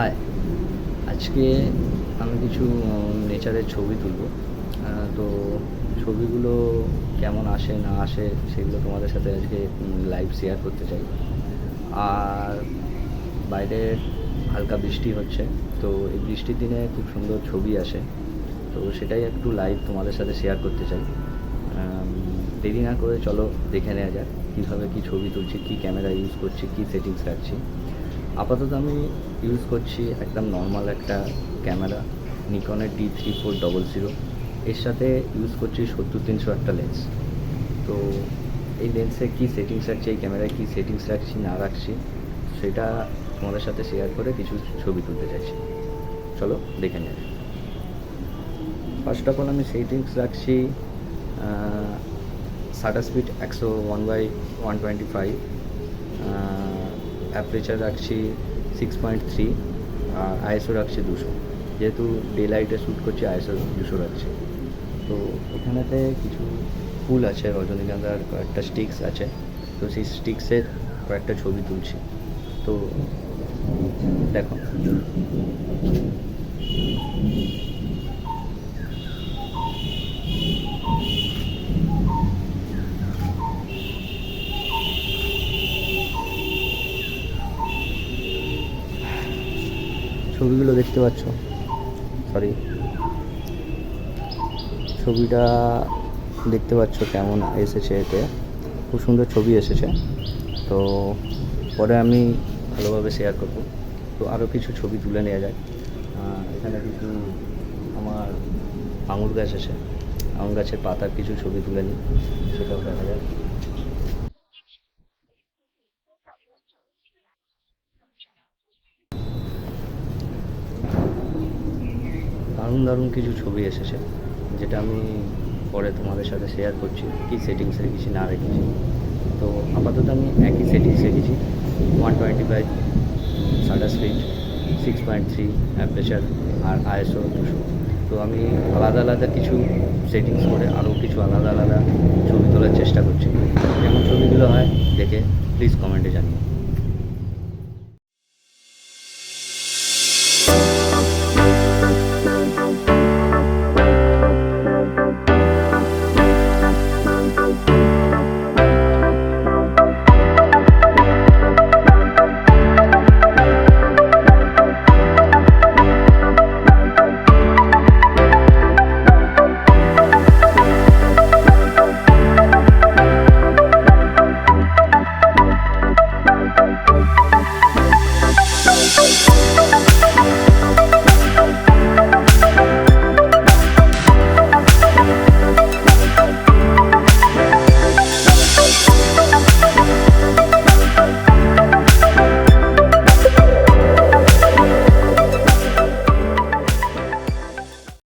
High, আজকে আমি কিছু নেচারের ছবি তুলব। তো ছবিগুলো কেমন আসে না আসে সেগুলো তোমাদের সাথে আজকে লাইভ শেয়ার করতে চাই। আর বাইরে হালকা বৃষ্টি হচ্ছে, তো এই বৃষ্টির দিনে খুব সুন্দর ছবি আসে, তো সেটাই একটু লাইভ তোমাদের সাথে শেয়ার করতে চাই। দেরি না করে চলো দেখে নেওয়া যাক কীভাবে কী ছবি তুলছি, কী ক্যামেরা ইউজ করছি, কী সেটিংস রাখছি। আপাতত আমি ইউজ করছি একদম নর্মাল একটা ক্যামেরা, নিকনের D3400। এর সাথে ইউজ করছি 70-300 একটা লেন্স। তো এই লেন্সে কী সেটিংস রাখছি, এই ক্যামেরায় কী সেটিংস রাখছি না রাখছি সেটা তোমাদের সাথে শেয়ার করে কিছু ছবি তুলতে চাইছি। চলো দেখে নেব। ফার্স্ট অফ অল আমি সেটিংস রাখছি শাটার স্পিড 101/125, অ্যাপারেচার রাখছি 6.3, আর আইএসও রাখছি 200। যেহেতু ডে লাইটে শ্যুট করছি আইএসও 200 রাখছি। তো এখানেতে কিছু ফুল আছে, রজনীগন্ধার কয়েকটা স্টিক্স আছে, তো সেই স্টিক্সের কয়েকটা ছবি তুলছি। তো দেখো, ছবিগুলো দেখতে পাচ্ছ, ছবিটা দেখতে পাচ্ছ কেমন এসেছে, এতে খুব সুন্দর ছবি এসেছে। তো পরে আমি ভালোভাবে শেয়ার করব। তো আরও কিছু ছবি তুলে নেওয়া যায়। এখানে কিছু আমার আঙুর গাছ আছে, আঙুর গাছের পাতার কিছু ছবি তুলে নিই, সেটাও দেখা যায়। দারুণ দারুণ কিছু ছবি এসেছে, যেটা আমি পরে তোমাদের সাথে শেয়ার করছি কী সেটিংস রেখেছি না রেখেছি। তো আপাতত আমি একই সেটিংস রেখেছি, 125 শাটার স্পিড, 6.3 অ্যাপারেচার, আর আইএসও 200। তো আমি আলাদা আলাদা কিছু সেটিংস করে আরও কিছু আলাদা আলাদা ছবি তোলার চেষ্টা করছি। কেমন ছবিগুলো হয় দেখে প্লিজ কমেন্টে জানিও।